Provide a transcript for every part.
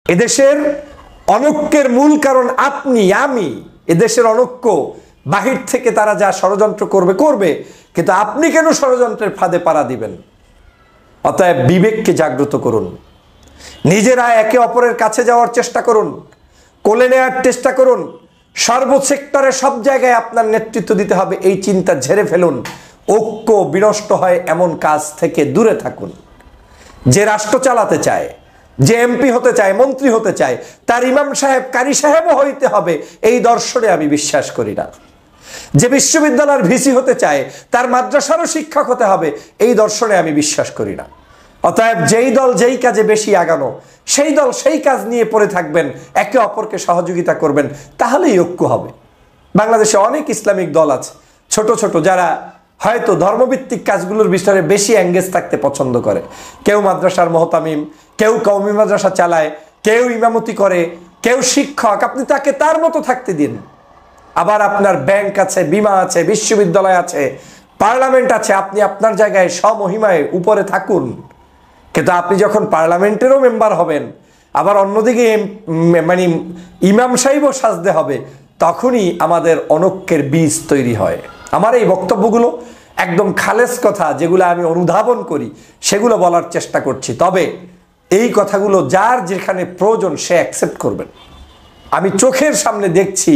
এদেশের অনৈক্যের মূল কারণ আপনি আমি। এদেশের অনৈক্য বাহির থেকে তারা যা ষড়যন্ত্র করবে, কিন্তু আপনি কেন ষড়যন্ত্রের ফাঁদে পাড়া দিবেন? অতএব বিবেককে জাগ্রত করুন, নিজেরা একে অপরের কাছে যাওয়ার চেষ্টা করুন, কোলে নেওয়ার চেষ্টা করুন, সর্বসেক্টরে সব জায়গায় আপনার নেতৃত্ব দিতে হবে, এই চিন্তা ঝেড়ে ফেলুন। ঐক্য বিনষ্ট হয় এমন কাজ থেকে দূরে থাকুন। যে রাষ্ট্র চালাতে চায়, যে এমপি হতে চায়, মন্ত্রী হতে চায়, তার ইমাম সাহেব কারি সাহেবও হইতে হবে, এই দর্শনে আমি বিশ্বাস করি না। যে বিশ্ববিদ্যালয়ের ভিসি হতে চায়, তার মাদ্রাসারও শিক্ষক হতে হবে, এই দর্শনে আমি বিশ্বাস করি না। অতএব যেই দল যেই কাজে বেশি আগানো, সেই দল সেই কাজ নিয়ে পড়ে থাকবেন, একে অপরকে সহযোগিতা করবেন, তাহলেই ঐক্য হবে। বাংলাদেশে অনেক ইসলামিক দল আছে ছোট ছোট, যারা হয়তো ধর্মভিত্তিক কাজগুলোর বিষয়ে বেশি এঙ্গেজ থাকতে পছন্দ করে। কেউ মাদ্রাসার মহতামিম, কেউ কওমি মাদ্রাসা চালায়, কেউ ইমামতি করে, কেউ শিক্ষক। আপনি তাকে তার মতো থাকতে দিন। আবার আপনার ব্যাংক আছে, বিমা আছে, বিশ্ববিদ্যালয় আছে, পার্লামেন্ট আছে, আপনি আপনার জায়গায় স্বমহিমায় উপরে থাকুন। কিন্তু আপনি যখন পার্লামেন্টেরও মেম্বার হবেন, আবার অন্যদিকে মানে ইমাম সাহেবও সাজতে হবে, তখনই আমাদের অনৈক্যের বীজ তৈরি হয়। আমার এই বক্তব্যগুলো একদম খালেস কথা, যেগুলো আমি অনুধাবন করি, সেগুলো বলার চেষ্টা করছি। তবে এই কথাগুলো যার যেখানে প্রয়োজন সে অ্যাকসেপ্ট করবেন। আমি চোখের সামনে দেখছি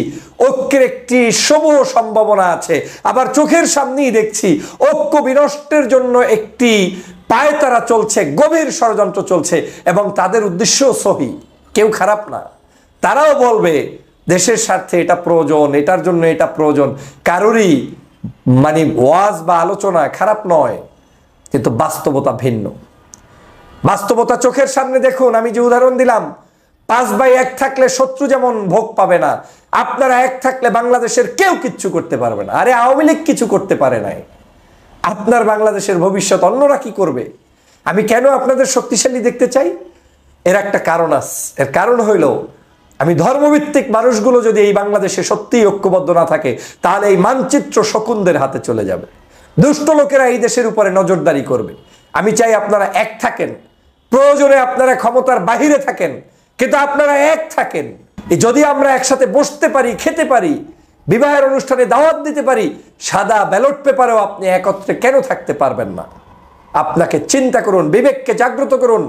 ঐক্যের একটি সমূহ সম্ভাবনা আছে, আবার চোখের সামনেই দেখছি ঐক্য বিনষ্টের জন্য একটি পায়তারা চলছে, গভীর ষড়যন্ত্র চলছে, এবং তাদের উদ্দেশ্যও সহি। কেউ খারাপ না, তারাও বলবে দেশের স্বার্থে এটা প্রয়োজন, এটার জন্য এটা প্রয়োজন। কারোরই মানে ওয়াজ বা আলোচনা খারাপ নয়, কিন্তু বাস্তবতা ভিন্ন। বাস্তবতা চোখের সামনে দেখুন। আমি যে উদাহরণ দিলাম, 5 ভাই এক থাকলে শত্রু যেমন ভোগ পাবে না, আপনারা এক থাকলে বাংলাদেশের কেউ কিচ্ছু করতে পারবে না। আরে আওয়ামী লীগ কিছু করতে পারে নাই, আপনার বাংলাদেশের ভবিষ্যৎ অন্যরা কি করবে? আমি কেন আপনাদের শক্তিশালী দেখতে চাই? এর একটা কারণ আছে। এর কারণ হইল, আমি ধর্মভিত্তিক মানুষগুলো যদি এই বাংলাদেশে সত্যিই ঐক্যবদ্ধ না থাকে, তাহলে এই মানচিত্র শকুনদের হাতে চলে যাবে। দুষ্ট লোকেরা এই দেশের উপরে নজরদারি করবে। আমি চাই আপনারা এক থাকেন, প্রয়োজনে আপনারা ক্ষমতার বাহিরে থাকেন, কিন্তু আপনারা এক থাকেন। যদি আমরা একসাথে বসতে পারি, খেতে পারি, বিবাহের অনুষ্ঠানে দাওয়াত দিতে পারি, সাদা ব্যালট পেপারেও আপনি একত্রে কেন থাকতে পারবেন না? আপনাকে চিন্তা করুন, বিবেককে জাগ্রত করুন,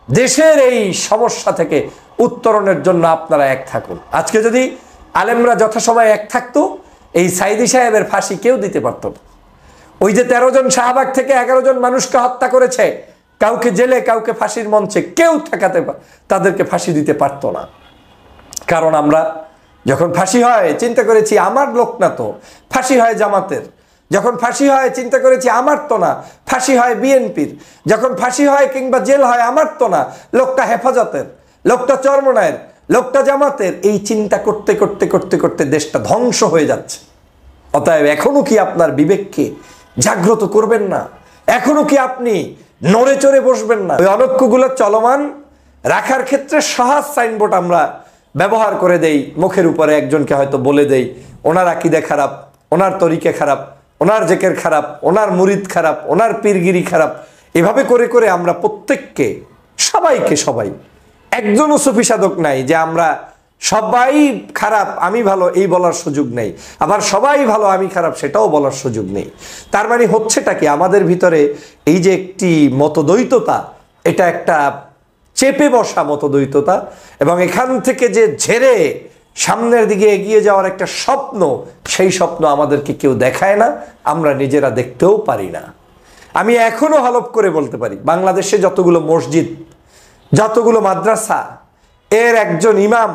দেশের এই সমস্যা থেকে উত্তরণের জন্য আপনারা এক থাকুন। আজকে যদি আলেমরা যথাসময়ে এক থাকতো, এই সাইদি সাহেবের ফাঁসি কেউ দিতে পারত না। ওই যে 13 জন শাহবাগ থেকে 11 জন মানুষকে হত্যা করেছে, কাউকে জেলে, কাউকে ফাঁসির মঞ্চে, কেউ তাদেরকে ফাঁসি দিতে পারতো না। কারণ আমরা যখন ফাঁসি হয় চিন্তা করেছি আমার লোক না তো, ফাঁসি হয় জামাতের। যখন ফাঁসি হয় চিন্তা করেছি আমার তো না, ফাঁসি হয় বিএনপির। যখন ফাঁসি হয় কিংবা জেল হয়, আমার তো না, লোকটা হেফাজতের, লোকটা চরমনায়ের, লোকটা জামাতের। এই চিন্তা করতে করতে করতে করতে দেশটা ধ্বংস হয়ে যাচ্ছে। অতএব এখনো কি আপনার বিবেককে জাগ্রত করবেন না? এখনো কি আপনি নড়ে চড়ে বসবেন না? ওই অনৈক্যগুলো চলমান রাখার ক্ষেত্রে সহজ সাইনবোর্ড আমরা ব্যবহার করে দেই, মুখের উপরে একজনকে হয়তো বলে দেই ওনার আকীদা খারাপ, ওনার তরিকা খারাপ, ওনার জেকের খারাপ, ওনার মুরিদ খারাপ, ওনার পীরগিরি খারাপ। এভাবে করে করে আমরা প্রত্যেককে, সবাই, একজনও সুফি সাধক নাই যে আমরা সবাই খারাপ আমি ভালো এই বলার সুযোগ নেই, আবার সবাই ভালো আমি খারাপ সেটাও বলার সুযোগ নেই। তার মানে হচ্ছেটা কি, আমাদের ভিতরে এই যে একটি মতদ্বৈততা, এটা একটা চেপে বসা মতদ্বৈততা, এবং এখান থেকে যে ঝেড়ে সামনের দিকে এগিয়ে যাওয়ার একটা স্বপ্ন, সেই স্বপ্ন আমাদেরকে কেউ দেখায় না, আমরা নিজেরা দেখতেও পারি না। আমি এখনো হলফ করে বলতে পারি, বাংলাদেশে যতগুলো মসজিদ, যতগুলো মাদ্রাসা, এর একজন ইমাম,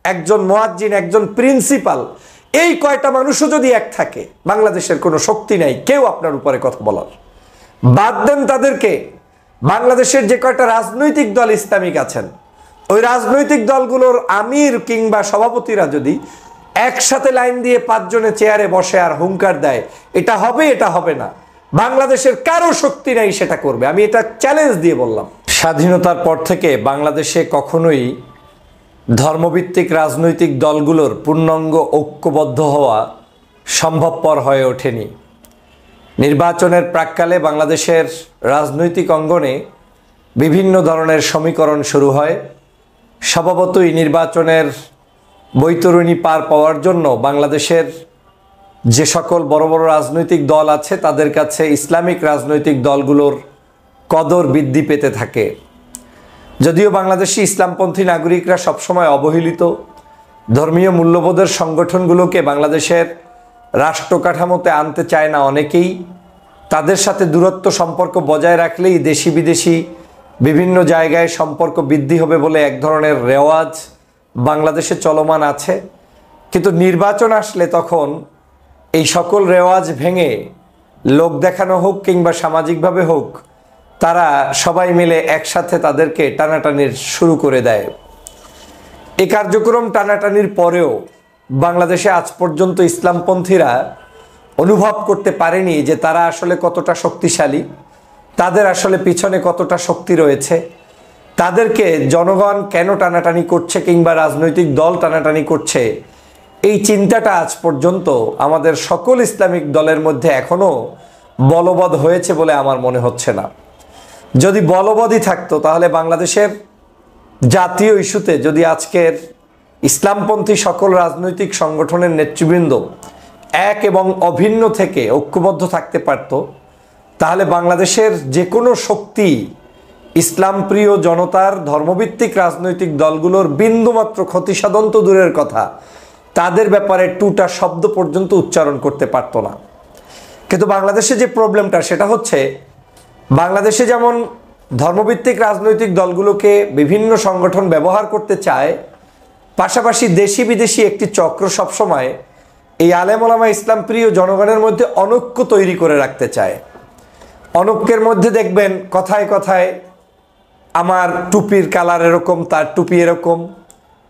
একজন মুয়াজ্জিন, একজন প্রিন্সিপাল, এই কয়টা মানুষও যদি এক থাকে, বাংলাদেশের কোনো শক্তি নাই কেউ আপনার উপরে কথা বলার। বাদ দেন তাদেরকে, বাংলাদেশের যে কয়টা রাজনৈতিক দল ইসলামিক আছেন, ওই রাজনৈতিক দলগুলোর আমির কিংবা সভাপতিরা যদি একসাথে লাইন দিয়ে 5 জনে চেয়ারে বসে আর হুঙ্কার দেয় এটা হবে, এটা হবে না, বাংলাদেশের কারো শক্তি নাই সেটা করবে। আমি এটা চ্যালেঞ্জ দিয়ে বললাম। স্বাধীনতার পর থেকে বাংলাদেশে কখনোই ধর্মভিত্তিক রাজনৈতিক দলগুলোর পূর্ণাঙ্গ ঐক্যবদ্ধ হওয়া সম্ভবপর হয়ে ওঠেনি। নির্বাচনের প্রাক্কালে বাংলাদেশের রাজনৈতিক অঙ্গনে বিভিন্ন ধরনের সমীকরণ শুরু হয়, স্বভাবতই নির্বাচনের বৈতরণী পার পাওয়ার জন্য বাংলাদেশের যে সকল বড় বড় রাজনৈতিক দল আছে তাদের কাছে ইসলামিক রাজনৈতিক দলগুলোর কদর বৃদ্ধি পেতে থাকে। যদিও বাংলাদেশি ইসলামপন্থী নাগরিকরা সবসময় অবহেলিত, ধর্মীয় মূল্যবোধের সংগঠনগুলোকে বাংলাদেশের রাষ্ট্র কাঠামোতে আনতে চায় না অনেকেই। তাদের সাথে দূরত্ব সম্পর্ক বজায় রাখলেই দেশি বিদেশি বিভিন্ন জায়গায় সম্পর্ক বৃদ্ধি হবে বলে এক ধরনের রেওয়াজ বাংলাদেশে চলমান আছে। কিন্তু নির্বাচন আসলে তখন এই সকল রেওয়াজ ভেঙে লোক দেখানো হোক কিংবা সামাজিকভাবে হোক, তারা সবাই মিলে একসাথে তাদেরকে টানাটানির শুরু করে দেয়। এই কার্যক্রম টানাটানির পরেও বাংলাদেশে আজ পর্যন্ত ইসলামপন্থীরা অনুভব করতে পারেনি যে তারা আসলে কতটা শক্তিশালী, তাদের আসলে পিছনে কতটা শক্তি রয়েছে, তাদেরকে জনগণ কেন টানাটানি করছে কিংবা রাজনৈতিক দল টানাটানি করছে। এই চিন্তাটা আজ পর্যন্ত আমাদের সকল ইসলামিক দলের মধ্যে এখনও বলবৎ হয়েছে বলে আমার মনে হচ্ছে না। যদি বলবৎই থাকতো তাহলে বাংলাদেশের জাতীয় ইস্যুতে যদি আজকের ইসলামপন্থী সকল রাজনৈতিক সংগঠনের নেতৃবৃন্দ এক এবং অভিন্ন থেকে ঐক্যবদ্ধ থাকতে পারত, তাহলে বাংলাদেশের যে কোনো শক্তি ইসলামপ্রিয় জনতার ধর্মভিত্তিক রাজনৈতিক দলগুলোর বিন্দুমাত্র ক্ষতিসাধন তো দূরের কথা, তাদের ব্যাপারে টুটা শব্দ পর্যন্ত উচ্চারণ করতে পারত না। কিন্তু বাংলাদেশে যে প্রবলেমটা সেটা হচ্ছে, বাংলাদেশে যেমন ধর্মভিত্তিক রাজনৈতিক দলগুলোকে বিভিন্ন সংগঠন ব্যবহার করতে চায়, পাশাপাশি দেশি বিদেশি একটি চক্র সবসময় এই আলেম ওলামা ইসলাম প্রিয় জনগণের মধ্যে অনৈক্য তৈরি করে রাখতে চায়। অনৈক্যের মধ্যে দেখবেন কথায় কথায় আমার টুপির কালার এরকম, তার টুপি এরকম,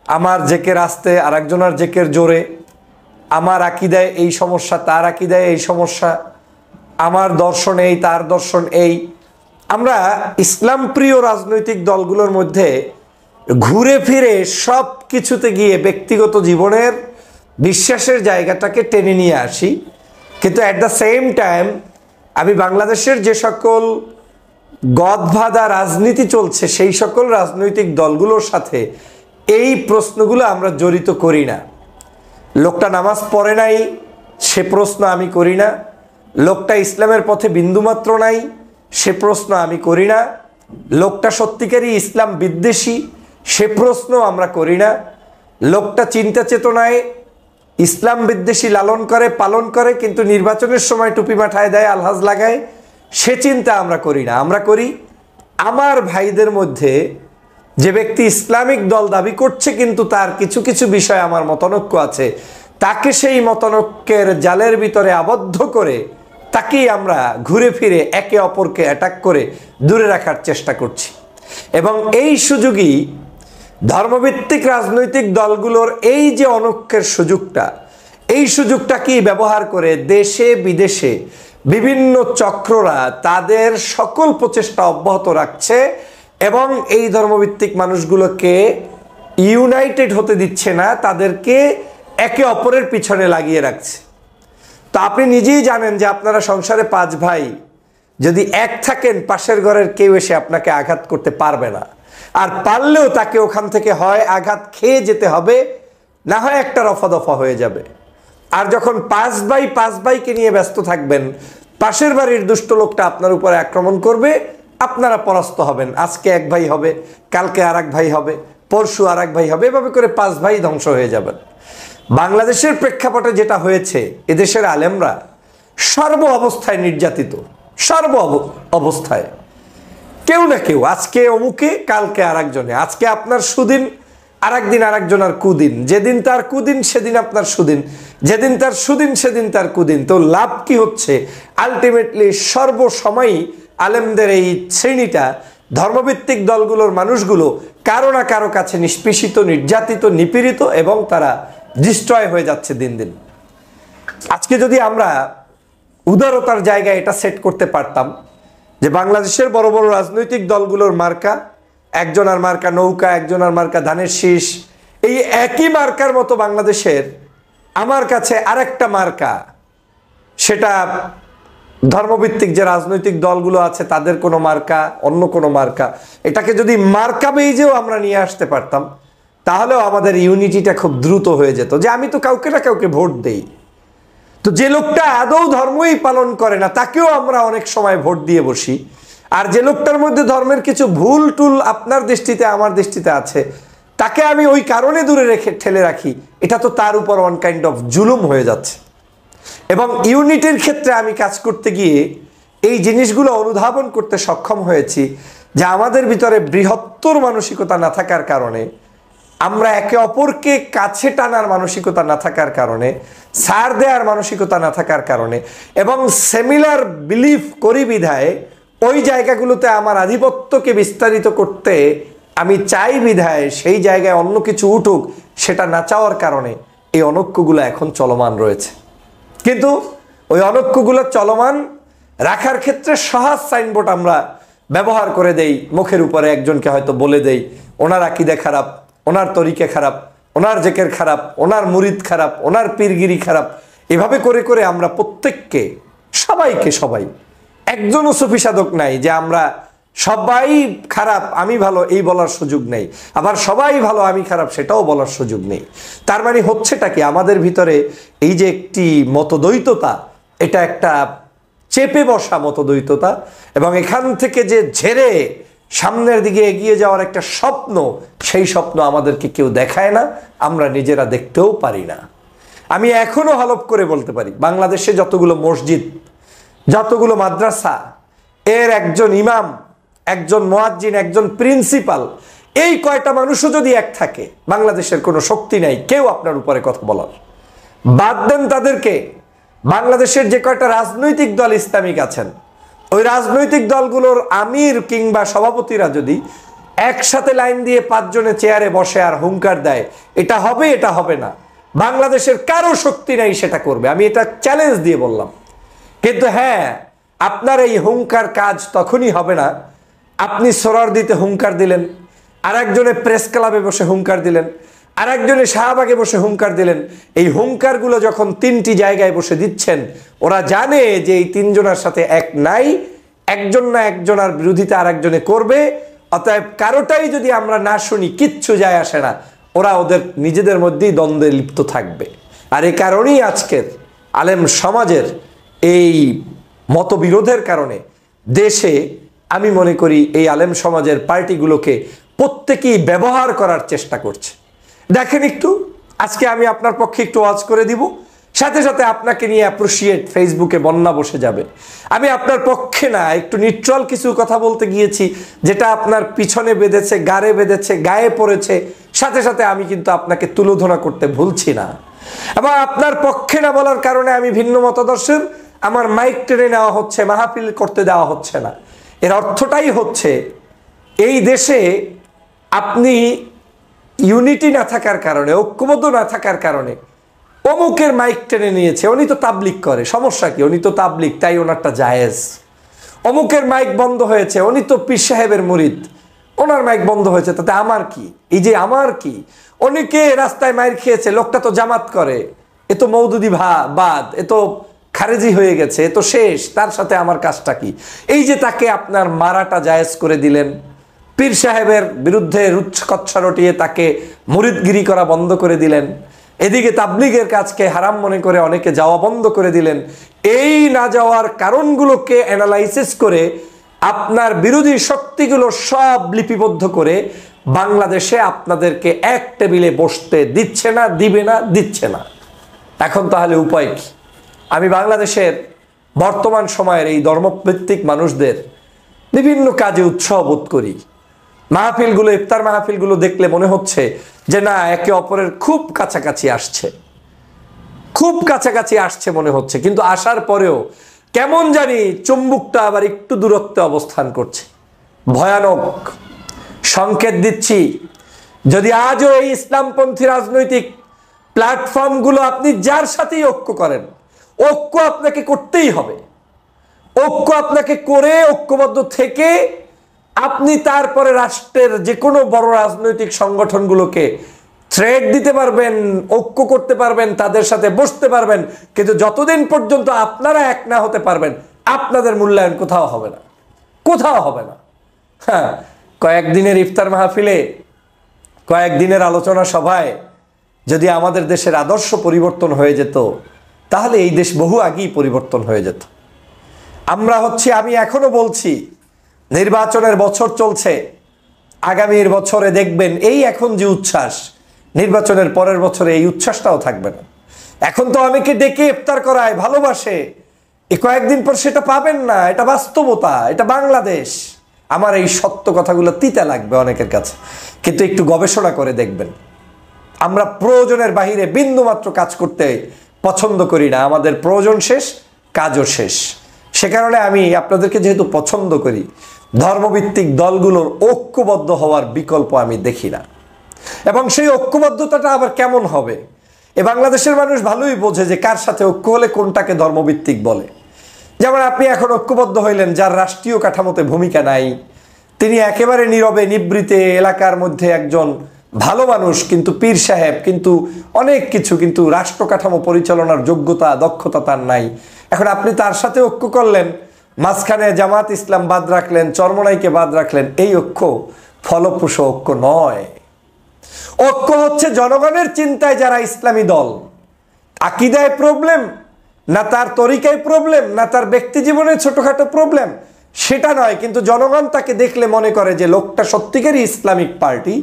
আমার জেকের আসতে আর একজনের জেকের জোরে, আমার আকিদায় এই সমস্যা, তার আকিদায় এই সমস্যা, আমার দর্শন এই, তার দর্শন এই। আমরা ইসলাম প্রিয় রাজনৈতিক দলগুলোর মধ্যে ঘুরে ফিরে সব কিছুতে গিয়ে ব্যক্তিগত জীবনের বিশ্বাসের জায়গাটাকে টেনে নিয়ে আসি। কিন্তু অ্যাট দ্য সেম টাইম আমি বাংলাদেশের যে সকল গদবাঁধা রাজনীতি চলছে সেই সকল রাজনৈতিক দলগুলোর সাথে এই প্রশ্নগুলো আমরা জড়িত করি না। লোকটা নামাজ পড়ে নাই সে প্রশ্ন আমি করি না, লোকটা ইসলামের পথে বিন্দুমাত্র নাই সে প্রশ্ন আমি করি না, লোকটা সত্যিকারই ইসলাম বিদ্বেষী সে প্রশ্ন আমরা করি না, লোকটা চিন্তা চেতনায় ইসলাম বিদ্বেষী লালন করে পালন করে কিন্তু নির্বাচনের সময় টুপি মাথায় দেয়, আলহাজ লাগায়, সে চিন্তা আমরা করি না। আমরা করি আমার ভাইদের মধ্যে যে ব্যক্তি ইসলামিক দল দাবি করছে কিন্তু তার কিছু কিছু বিষয়ে আমার মতানৈক্য আছে, তাকে সেই মতানৈক্যের জালের ভিতরে আবদ্ধ করে তাকেই আমরা ঘুরে ফিরে একে অপরকে অ্যাটাক করে দূরে রাখার চেষ্টা করছি। এবং এই সুযোগই ধর্মভিত্তিক রাজনৈতিক দলগুলোর এই যে অনৈক্যের সুযোগটা, এই সুযোগটাকেই ব্যবহার করে দেশে বিদেশে বিভিন্ন চক্ররা তাদের সকল প্রচেষ্টা অব্যাহত রাখছে এবং এই ধর্মভিত্তিক মানুষগুলোকে ইউনাইটেড হতে দিচ্ছে না, তাদেরকে একে অপরের পিছনে লাগিয়ে রাখছে। তো আপনি নিজেই জানেন যে আপনারা সংসারে 5 ভাই, যদি এক থাকেন পাশের ঘরের কেউ এসে আপনাকে আঘাত করতে পারবে না, আর পারলেও তাকে ওখান থেকে হয় আঘাত খেয়ে যেতে হবে, না হয় একটা রফা দফা হয়ে যাবে। আর যখন 5 ভাই 5 ভাইকে নিয়ে ব্যস্ত থাকবেন, পাশের বাড়ির দুষ্ট লোকটা আপনার উপরে আক্রমণ করবে, আপনারা পরাস্ত হবেন। আজকে এক ভাই হবে, কালকে আর এক ভাই হবে, পরশু আর এক ভাই হবে, এভাবে করে 5 ভাই ধ্বংস হয়ে যাবেন। বাংলাদেশের প্রেক্ষাপটে যেটা হয়েছে, এদেশের আলেমরা সর্ব অবস্থায় নির্যাতিত, সর্ব অবস্থায় কেউ না কেউ, আজকে অমুকে কালকে আর একজনে, আজকে আপনার সুদিন আর একদিন আর একজনের কুদিন, যেদিন তার কুদিন সেদিন আপনার সুদিন, যেদিন তার সুদিন সেদিন তার কুদিন। তো লাভ কি হচ্ছে? আলটিমেটলি সর্বসময়ই আলেমদের এই শ্রেণীটা, ধর্মভিত্তিক দলগুলোর মানুষগুলো কারো না কারো কাছে নিষ্পেষিত, নির্যাতিত, নিপীড়িত এবং তারা ডিস্ট্রয় হয়ে যাচ্ছে দিন দিন। আজকে যদি আমরা উদারতার জায়গায় এটা সেট করতে পারতাম যে বাংলাদেশের বড় বড় রাজনৈতিক দলগুলোর মার্কা, একজনের মার্কা নৌকা, একজনের মার্কা ধানের শীষ, এই একই মার্কার মতো বাংলাদেশের আমার কাছে আরেকটা মার্কা, সেটা ধর্মভিত্তিক যে রাজনৈতিক দলগুলো আছে তাদের কোনো মার্কা, অন্য কোনো মার্কা, এটাকে যদি মার্কা বেইজেও আমরা নিয়ে আসতে পারতাম তাহলেও আমাদের ইউনিটিটা খুব দ্রুত হয়ে যেত, যে আমি তো কাউকে না কাউকে ভোট দেই, তো যে লোকটা আদৌ ধর্মই পালন করে না তাকেও আমরা অনেক সময় ভোট দিয়ে বসি, আর যে লোকটার মধ্যে ধর্মের কিছু ভুল টুল আপনার দৃষ্টিতে আমার দৃষ্টিতে আছে তাকে আমি ওই কারণে দূরে ঠেলে রাখি, এটা তো তার উপর ওয়ান কাইন্ড অফ জুলুম হয়ে যাচ্ছে। এবং ইউনিটির ক্ষেত্রে আমি কাজ করতে গিয়ে এই জিনিসগুলো অনুধাবন করতে সক্ষম হয়েছি যে আমাদের ভিতরে বৃহত্তর মানসিকতা না থাকার কারণে, আমরা একে অপরকে কাছে টানার মানসিকতা না থাকার কারণে, ছাড় দেওয়ার মানসিকতা না থাকার কারণে, এবং সিমিলার বিলিফ করি বিধায় ওই জায়গাগুলোতে আমার আধিপত্যকে বিস্তারিত করতে আমি চাই বিধায় সেই জায়গায় অন্য কিছু উঠুক সেটা না চাওয়ার কারণে এই অনৈক্যগুলো এখন চলমান রয়েছে। কিন্তু ওই অনৈক্যগুলো চলমান রাখার ক্ষেত্রে সহজ সাইনবোর্ড আমরা ব্যবহার করে দেই, মুখের উপরে একজনকে হয়তো বলে দেই ওনার আকীদা খারাপ, ওনার তরিকা খারাপ, ওনার জেকের খারাপ, ওনার মুরিদ খারাপ, ওনার পীরগিরি খারাপ, এভাবে করে করে আমরা প্রত্যেককে সবাই একজনও সুফি সাধক নাই যে আমরা সবাই খারাপ আমি ভালো এই বলার সুযোগ নেই, আবার সবাই ভালো আমি খারাপ সেটাও বলার সুযোগ নেই। তার মানে হচ্ছেটা কি, আমাদের ভিতরে এই যে একটি মতদ্বৈততা, এটা একটা চেপে বসা মতদ্বৈততা, এবং এখান থেকে যে ঝেড়ে সামনের দিকে এগিয়ে যাওয়ার একটা স্বপ্ন, সেই স্বপ্ন আমাদেরকে কেউ দেখায় না, আমরা নিজেরা দেখতেও পারি না। আমি এখনো হলফ করে বলতে পারি বাংলাদেশে যতগুলো মসজিদ, যতগুলো মাদ্রাসা, এর একজন ইমাম, একজন মুয়াজ্জিন, একজন প্রিন্সিপাল, এই কয়টা মানুষও যদি এক থাকে, বাংলাদেশের কোনো শক্তি নাই কেউ আপনার উপরে কথা বলার। বাদ দেন তাদেরকে, বাংলাদেশের যে কয়টা রাজনৈতিক দল ইসলামিক আছেন, ওই রাজনৈতিক দলগুলোর আমির কিংবা সভাপতিরা যদি একসাথে লাইন দিয়ে 5 জনে চেয়ারে বসে আর হুঙ্কার দেয় এটা হবে এটা হবে না, বাংলাদেশের কারো শক্তি নাই সেটা করবে, আমি এটা চ্যালেঞ্জ দিয়ে বললাম। কিন্তু হ্যাঁ, আপনার এই হুঙ্কার কাজ তখনই হবে না, আপনি সোরার দিতে হুঙ্কার দিলেন, আর একজনে প্রেস ক্লাবে বসে হুঙ্কার দিলেন, আর একজনে শাহবাগে বসে হুঙ্কার দিলেন। এই হুঙ্কারগুলো যখন 3টি জায়গায় বসে দিচ্ছেন, ওরা জানে যে এই 3 জনের সাথে এক নাই, একজন না একজনের বিরোধিতা আর একজনে করবে, অতএব কারোটাই যদি আমরা না শুনি কিচ্ছু যায় আসে না, ওরা ওদের নিজেদের মধ্যেই দ্বন্দ্বে লিপ্ত থাকবে। আর এই কারণেই আজকের আলেম সমাজের এই মতবিরোধের কারণে দেশে আমি মনে করি এই আলেম সমাজের পার্টিগুলোকে প্রত্যেকেই ব্যবহার করার চেষ্টা করছে। দেখেন একটু, আজকে আমি আপনার পক্ষে একটু ওয়াজ করে দিব, সাথে সাথে আপনাকে নিয়ে অ্যাপ্রিসিয়েট ফেসবুকে বন্যা বসে যাবে। আমি আপনার পক্ষে না, একটু নিউট্রাল কিছু কথা বলতে গিয়েছি যেটা আপনার পিছনে বেঁধেছে, গাড়ে বেঁধেছে, গায়ে পড়েছে, সাথে সাথে আমি কিন্তু আপনাকে তুলোধনা করতে ভুলছি না। এবং আপনার পক্ষে না বলার কারণে আমি ভিন্ন মতাদর্শের আমার মাইক টেনে নেওয়া হচ্ছে, মাহফিল করতে দেওয়া হচ্ছে না। এর অর্থটাই হচ্ছে এই দেশে আপনি ইউনিটি না থাকার কারণে, ঐক্যবদ্ধ না থাকার কারণে অমুকের মাইক টেনে নিয়েছে, উনি তো তাবলিগ করে, সমস্যা কি, উনি তো তাবলিগ তাই ওনারটা জায়েজ। অমুকের মাইক বন্ধ হয়েছে, উনি তো পীর সাহেবের মুরিদ, ওনার মাইক বন্ধ হয়েছে, তাতে আমার কি, এই যে আমার কি। অনেকে রাস্তায় মাইর খেয়েছে, লোকটা তো জামাত করে, এ তো মৌদুদি বাদ, এ তো খারেজি হয়ে গেছে, এ তো শেষ, তার সাথে আমার কাজটা কি। এই যে তাকে আপনার মারাটা জায়েজ করে দিলেন, পীর সাহেবের বিরুদ্ধে রুচ্ছকচ্ছা রটিয়ে তাকে মুরিদগিরি করা বন্ধ করে দিলেন, এদিকে তাবলিগের কাজকে হারাম মনে করে অনেকে যাওয়া বন্ধ করে দিলেন। এই না যাওয়ার কারণগুলোকে অ্যানালাইসিস করে আপনার বিরোধী শক্তিগুলো সব লিপিবদ্ধ করে বাংলাদেশে আপনাদেরকে এক টেবিলে বসতে দিচ্ছে না, দিবে না, দিচ্ছে না। এখন তাহলে উপায় কি? আমি বাংলাদেশের বর্তমান সময়ের এই ধর্মভিত্তিক মানুষদের বিভিন্ন কাজে উৎসাহ বোধ করি। মাহফিলগুলো, ইফতার মাহফিলগুলো দেখলে মনে হচ্ছে যে না, একে অপরের খুব কাছাকাছি আসছে, খুব কাছাকাছি আসছে মনে হচ্ছে, কিন্তু আসার পরেও কেমন জানি চুম্বুকটা আবার একটু দূরত্বে অবস্থান করছে। ভয়ানক সংকেত দিচ্ছি, যদি আজও এই ইসলামপন্থী রাজনৈতিক প্ল্যাটফর্মগুলো আপনি যার সাথেই ঐক্য করেন, ঐক্য আপনাকে করতেই হবে, ঐক্য আপনাকে করে ঐক্যবদ্ধ থেকে আপনি তারপরে রাষ্ট্রের যে কোনো বড় রাজনৈতিক সংগঠনগুলোকে থ্রেট দিতে পারবেন, ঐক্য করতে পারবেন, তাদের সাথে বসতে পারবেন। কিন্তু যতদিন পর্যন্ত আপনারা এক না হতে পারবেন, আপনাদের মূল্যায়ন কোথাও হবে না, কোথাও হবে না। হ্যাঁ, কয়েকদিনের ইফতার মাহফিলে কয়েকদিনের আলোচনা সভায় যদি আমাদের দেশের আদর্শ পরিবর্তন হয়ে যেত, তাহলে এই দেশ বহু আগেই পরিবর্তন হয়ে যেত। আমি এখনো বলছি, নির্বাচনের বছর চলছে, আগামীর বছরে দেখবেন এই এখন যে উচ্ছ্বাস, নির্বাচনের পরের বছরে এই উচ্ছ্বাসটাও থাকবে না। এখন তো অনেকে ডেকে ইফতার করায়, ভালোবাসে, এই কয়েকদিন পর সেটা পাবেন না। এটা বাস্তবতা, এটা বাংলাদেশ। আমার এই সত্য কথাগুলো তিতা লাগবে অনেকের কাছে, কিন্তু একটু গবেষণা করে দেখবেন। আমরা প্রয়োজনের বাহিরে বিন্দুমাত্র কাজ করতে পছন্দ করি না। আমাদের প্রয়োজন শেষ, কাজও শেষ। সে কারণে আমি আপনাদেরকে যেহেতু পছন্দ করি, ধর্মভিত্তিক দলগুলোর ঐক্যবদ্ধ হওয়ার বিকল্প আমি দেখি না। এবং সেই ঐক্যবদ্ধতাটা আবার কেমন হবে, এ বাংলাদেশের মানুষ ভালোই বোঝে যে কার সাথে ঐক্য হলে কোনটাকে ধর্মভিত্তিক বলে। যেমন আপনি এখন ঐক্যবদ্ধ হইলেন যার রাষ্ট্রীয় কাঠামোতে ভূমিকা নাই, তিনি একেবারে নীরবে নিবৃতে এলাকার মধ্যে একজন ভালো মানুষ, কিন্তু পীর সাহেব, কিন্তু অনেক কিছু, কিন্তু রাষ্ট্র কাঠামো পরিচালনার যোগ্যতা দক্ষতা তার নাই। এখন আপনি তার সাথে ঐক্য করলেন, মাঝখানে জামাত ইসলাম বাদ রাখলেন, চরমনাইকে বাদ রাখলেন। এই ঐক্য ফলপ্রসূ ঐক্য নয়। ঐক্য হচ্ছে জনগণের চিন্তায় যারা ইসলামী দল, আকিদায় প্রবলেম না, তার তরিকায় প্রবলেম না, তার ব্যক্তি জীবনে ছোটখাটো প্রবলেম, সেটা নয়, কিন্তু জনগণ তাকে দেখলে মনে করে যে লোকটা সত্যিকারই ইসলামিক পার্টি,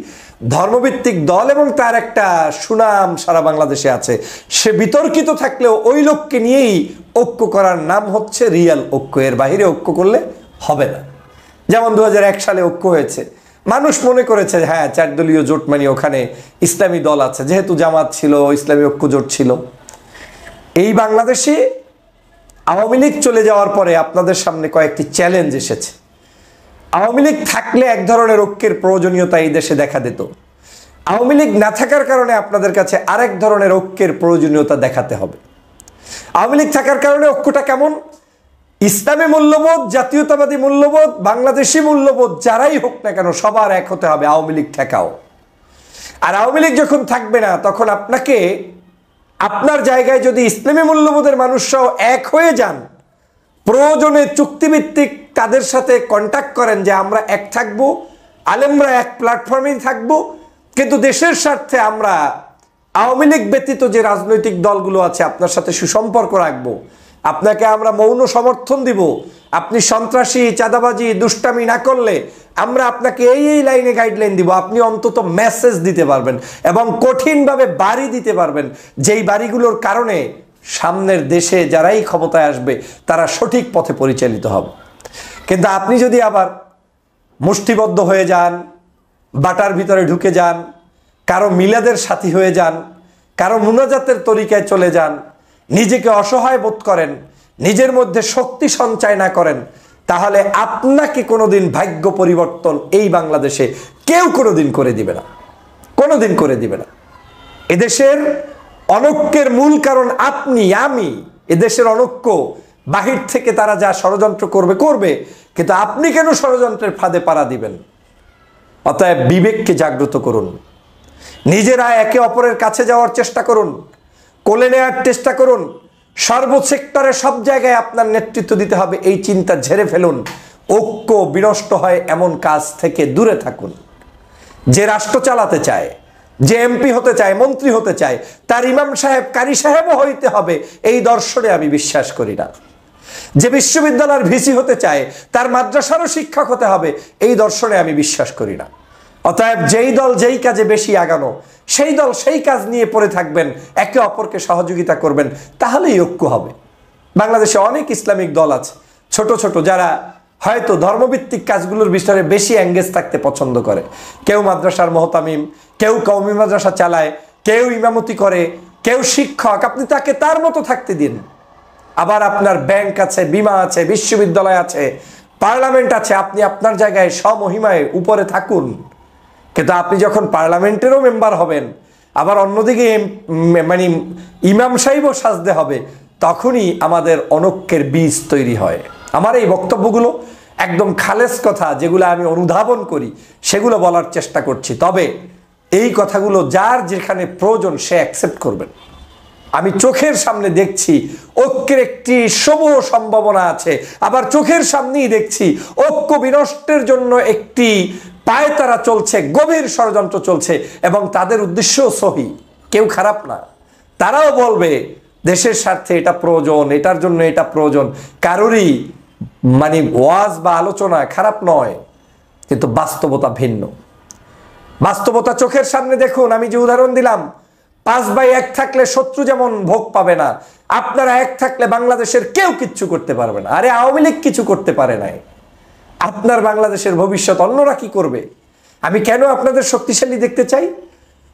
ধর্মভিত্তিক দল, এবং তার একটা সুনাম সারা বাংলাদেশে আছে। সে বিতর্কিত থাকলেও ওই লোককে নিয়েই ঐক্য করার নাম হচ্ছে রিয়াল ঐক্য। এর বাইরে ঐক্য করলে হবে না। যেমন 2001 সালে ঐক্য হয়েছে, মানুষ মনে করেছে হ্যাঁ 4 দলীয় জোট, মানে ওখানে ইসলামী দল আছে, যেহেতু জামাত ছিল, ইসলামী ঐক্য জোট ছিল। এই বাংলাদেশে আওয়ামী লীগ চলে যাওয়ার পরে আপনাদের সামনে কয়েকটি চ্যালেঞ্জ এসেছে। আওয়ামী লীগ থাকলে এক ধরনের ঐক্যের প্রয়োজনীয়তা এই দেশে দেখা দিত, আওয়ামী লীগ না থাকার কারণে আপনাদের কাছে আরেক ধরনের ঐক্যের প্রয়োজনীয়তা দেখাতে হবে। আওয়ামী লীগ থাকার কারণে ঐক্যটা কেমন, ইসলামী মূল্যবোধ, জাতীয়তাবাদী মূল্যবোধ, বাংলাদেশি মূল্যবোধ, যারাই হোক না কেন সবার এক হতে হবে, আওয়ামী লীগ ঠেকাও। আর আওয়ামী লীগ যখন থাকবে না, তখন আপনাকে আপনার জায়গায় যদি ইসলামী মূল্যবোধের মানুষরাও এক হয়ে যান, প্রয়োজনে চুক্তিভিত্তিক তাদের সাথে কন্ট্যাক্ট করেন যে আমরা এক থাকবো, আলেমরা এক প্ল্যাটফর্মেই থাকবো, কিন্তু দেশের স্বার্থে আমরা আওয়ামী লীগ ব্যতীত যে রাজনৈতিক দলগুলো আছে আপনার সাথে সুসম্পর্ক রাখবো, আপনাকে আমরা মৌন সমর্থন দিব, আপনি সন্ত্রাসী, চাঁদাবাজি, দুষ্টামি না করলে আমরা আপনাকে এই লাইনে গাইডলাইন দিব, আপনি অন্তত মেসেজ দিতে পারবেন এবং কঠিনভাবে বাড়ি দিতে পারবেন, যেই বাড়িগুলোর কারণে সামনের দেশে যারাই ক্ষমতায় আসবে তারা সঠিক পথে পরিচালিত হবে। কিন্তু আপনি যদি আবার মুষ্টিবদ্ধ হয়ে যান, বাটার ভিতরে ঢুকে যান, কারো মিলাদের সাথী হয়ে যান, কারো মুনাজাতের তরিকায় চলে যান, নিজেকে অসহায় বোধ করেন, নিজের মধ্যে শক্তি সঞ্চয় না করেন, তাহলে আপনাকে কোনোদিন ভাগ্য পরিবর্তন এই বাংলাদেশে কেউ কোনোদিন করে দিবে না, কোনোদিন করে দিবে না। এদেশের অনৈক্যের মূল কারণ আপনি, আমি। এদেশের অনৈক্য বাহির থেকে তারা যা ষড়যন্ত্র করবে করবে, কিন্তু আপনি কেন ষড়যন্ত্রের ফাঁদে পাড়া দিবেন? অতএব বিবেককে জাগ্রত করুন, নিজেরা একে অপরের কাছে যাওয়ার চেষ্টা করুন, কোলে নেওয়ার চেষ্টা করুন, সর্বসেক্টরে সব জায়গায় আপনার নেতৃত্ব দিতে হবে, এই চিন্তা ঝেড়ে ফেলুন। ঐক্য বিনষ্ট হয় এমন কাজ থেকে দূরে থাকুন। যে রাষ্ট্র চালাতে চায়, যে এমপি হতে চায়, মন্ত্রী হতে চায়, তার ইমাম সাহেব, কারি সাহেবও হইতে হবে, এই দর্শনে আমি বিশ্বাস করি না। যে বিশ্ববিদ্যালয়ের ভিসি হতে চায়, তার মাদ্রাসারও শিক্ষক হতে হবে, এই দর্শনে আমি বিশ্বাস করি না। অতএব যেই দল যেই কাজে বেশি আগানো, সেই দল সেই কাজ নিয়ে পড়ে থাকবেন, একে অপরকে সহযোগিতা করবেন, তাহলেই ঐক্য হবে। বাংলাদেশে অনেক ইসলামিক দল আছে ছোট ছোট, যারা হয়তো ধর্মভিত্তিক কাজগুলোর বিষয়ে বেশি এঙ্গেজ থাকতে পছন্দ করে। কেউ মাদ্রাসার মোহতামিম, কেউ কওমি মাদ্রাসা চালায়, কেউ ইমামতি করে, কেউ শিক্ষক। আপনি তাকে তার মতো থাকতে দিন। আবার আপনার ব্যাংক আছে, বিমা আছে, বিশ্ববিদ্যালয় আছে, পার্লামেন্ট আছে, আপনি আপনার জায়গায় স্বমহিমায় উপরে থাকুন। কিন্তু আপনি যখন পার্লামেন্টেরও মেম্বার হবেন, আবার অন্যদিকে মানে ইমাম সাহেবও সাজতে হবে, তখনই আমাদের অনৈক্যের বীজ তৈরি হয়। আমার এই বক্তব্যগুলো একদম খালেস কথা, যেগুলো আমি অনুধাবন করি, সেগুলো বলার চেষ্টা করছি। তবে এই কথাগুলো যার যেখানে প্রয়োজন সে অ্যাকসেপ্ট করবেন। আমি চোখের সামনে দেখছি ঐক্যের একটি শুভ সম্ভাবনা আছে, আবার চোখের সামনেই দেখছি ঐক্য বিনষ্টের জন্য একটি পায়তারা চলছে, গভীর ষড়যন্ত্র চলছে এবং তাদের উদ্দেশ্যও সহি, কেউ খারাপ না। তারাও বলবে দেশের স্বার্থে এটা প্রয়োজন, এটার জন্য এটা প্রয়োজন। কারোরই মানে ওয়াজ বা আলোচনা খারাপ নয়, কিন্তু বাস্তবতা ভিন্ন। বাস্তবতা চোখের সামনে দেখুন। আমি যে উদাহরণ দিলাম, 5 ভাই এক থাকলে শত্রু যেমন ভোগ পাবে না, আপনারা এক থাকলে বাংলাদেশের কেউ কিচ্ছু করতে পারবে না। আরে আওয়ামী লীগ কিছু করতে পারে নাই, আপনার বাংলাদেশের ভবিষ্যৎ অন্যরা কি করবে? আমি কেন আপনাদের শক্তিশালী দেখতে চাই?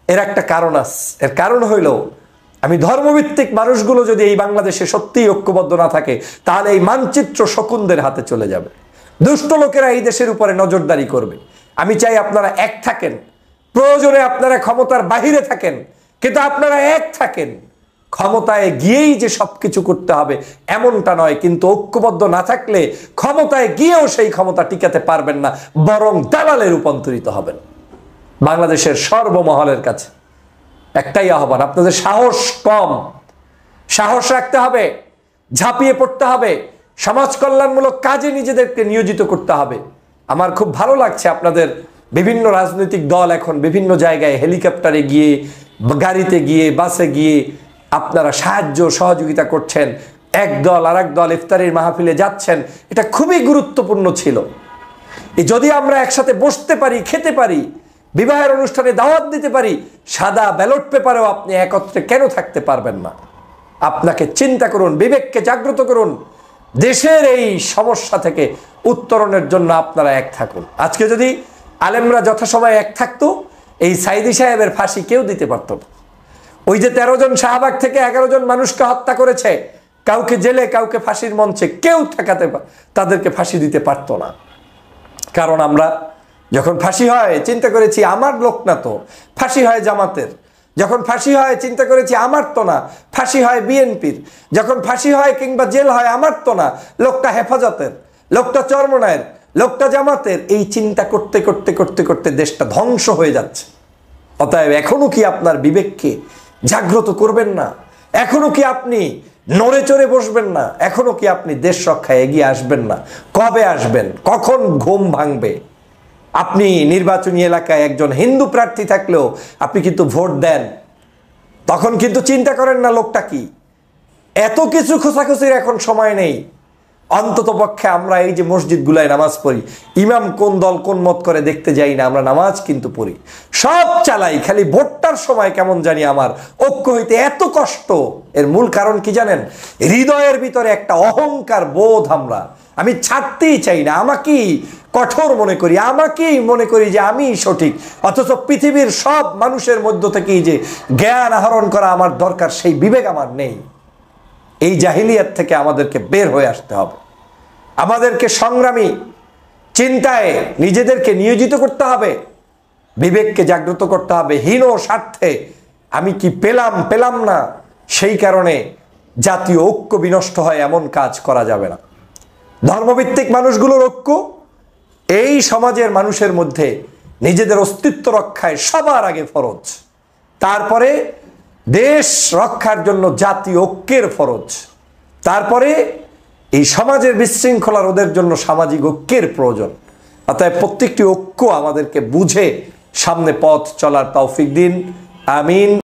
এর একটা কারণ আছে। এর কারণ হইল, আমি ধর্মভিত্তিক মানুষগুলো যদি এই বাংলাদেশে সত্যিই ঐক্যবদ্ধ না থাকে, তাহলে এই মানচিত্র শকুনদের হাতে চলে যাবে। দুষ্ট লোকেরা এই দেশের উপরে নজরদারি করবে। আমি চাই আপনারা এক থাকেন, প্রয়োজনে আপনারা ক্ষমতার বাহিরে থাকেন, কিন্তু আপনারা এক থাকেন। ক্ষমতায় গিয়েই যে সবকিছু করতে হবে এমনটা নয়, কিন্তু ঐক্যবদ্ধ না থাকলে ক্ষমতায় গিয়েও সেই ক্ষমতা টিকাতে পারবেন না, বরং দালালে রূপান্তরিত হবেন। বাংলাদেশের সর্বমহলের কাছে একটাই আহ্বান, আপনাদের সাহস কম, সাহস রাখতে হবে, ঝাঁপিয়ে পড়তে হবে, সমাজ কল্যাণমূলক কাজে নিজেদেরকে নিয়োজিত করতে হবে। আমার খুব ভালো লাগছে আপনাদের বিভিন্ন রাজনৈতিক দল এখন বিভিন্ন জায়গায় হেলিকপ্টারে গিয়ে, গাড়িতে গিয়ে, বাসে গিয়ে আপনারা সাহায্য সহযোগিতা করছেন। এক দল আর এক দল ইফতারের মাহফিলে যাচ্ছেন, এটা খুবই গুরুত্বপূর্ণ ছিল। যদি আমরা একসাথে বসতে পারি, খেতে পারি, বিবাহের অনুষ্ঠানে দাওয়াত দিতে পারি, সাদা ব্যালট পেপারেও আপনি একত্রে কেন থাকতে পারবেন না? আপনাকে চিন্তা করুন, বিবেককে জাগ্রত করুন, দেশের এই সমস্যা থেকে উত্তরণের জন্য আপনারা এক থাকুন। আজকে যদি আলেমরা যথাসময়ে এক থাকতো, এই সাইদি সাহেবের ফাঁসি কেউ দিতে পারত না। ওই যে 13 জন শাহবাগ থেকে 11 জন মানুষকে হত্যা করেছে, কাউকে জেলে, কাউকে ফাঁসির মঞ্চে, কেউ তাদেরকে ফাঁসি দিতে পারতো না। কারণ আমরা যখন ফাঁসি হয় চিন্তা করেছি আমার লোক না তো, ফাঁসি হয় জামাতের। যখন ফাঁসি হয় চিন্তা করেছি আমার তো না, ফাঁসি হয় বিএনপির। যখন ফাঁসি হয় কিংবা জেল হয় আমার তো না, লোকটা হেফাজতের, লোকটা চরমনায়ের, লোকটা জামাতের। এই চিন্তা করতে করতে করতে করতে দেশটা ধ্বংস হয়ে যাচ্ছে। অতএব এখনো কি আপনার বিবেককে জাগ্রত করবেন না? এখনো কি আপনি নড়ে চড়ে বসবেন না? এখনো কি আপনি দেশ রক্ষায় এগিয়ে আসবেন না? কবে আসবেন? কখন ঘুম ভাঙবে? আপনি নির্বাচনী এলাকায় একজন হিন্দু প্রার্থী থাকলেও আপনি কিন্তু ভোট দেন, তখন কিন্তু চিন্তা করেন না লোকটা কি। এত কিছু খোঁচাখুচির এখন সময় নেই। অন্তত পক্ষে আমরা এই যে মসজিদগুলায় নামাজ পড়ি, ইমাম কোন দল কোন মত করে দেখতে যাই না, আমরা নামাজ কিন্তু পড়ি, সব চালাই। খালি ভোটটার সময় কেমন জানি আমার ঐক্য হইতে এত কষ্ট। এর মূল কারণ কি জানেন? হৃদয়ের ভিতরে একটা অহংকার বোধ। আমি ছাড়তেই চাই না, আমাকেই কঠোর মনে করি, আমাকেই মনে করি যে আমি সঠিক। অথচ পৃথিবীর সব মানুষের মধ্য থেকেই যে জ্ঞান আহরণ করা আমার দরকার, সেই বিবেক আমার নেই। এই জাহিলিয়াত থেকে আমাদেরকে বের হয়ে আসতে হবে। আমাদেরকে সংগ্রামী চিন্তায় নিজেদেরকে নিয়োজিত করতে হবে, বিবেককে জাগ্রত করতে হবে। হীন স্বার্থে আমি কি পেলাম না, সেই কারণে জাতীয় ঐক্য বিনষ্ট হয়, এমন কাজ করা যাবে না। ধর্মভিত্তিক মানুষগুলোর ঐক্য এই সমাজের মানুষের মধ্যে নিজেদের অস্তিত্ব রক্ষায় সবার আগে ফরজ, তারপরে দেশ রক্ষার জন্য জাতীয় ঐক্যের ফরজ, তারপরে এই সমাজের বিশৃঙ্খলা রোধের জন্য সামাজিক ঐক্যের প্রয়োজন। অতএব প্রত্যেকটি ঐক্য আমাদেরকে বুঝে সামনে পথ চলার তৌফিক দিন। আমিন।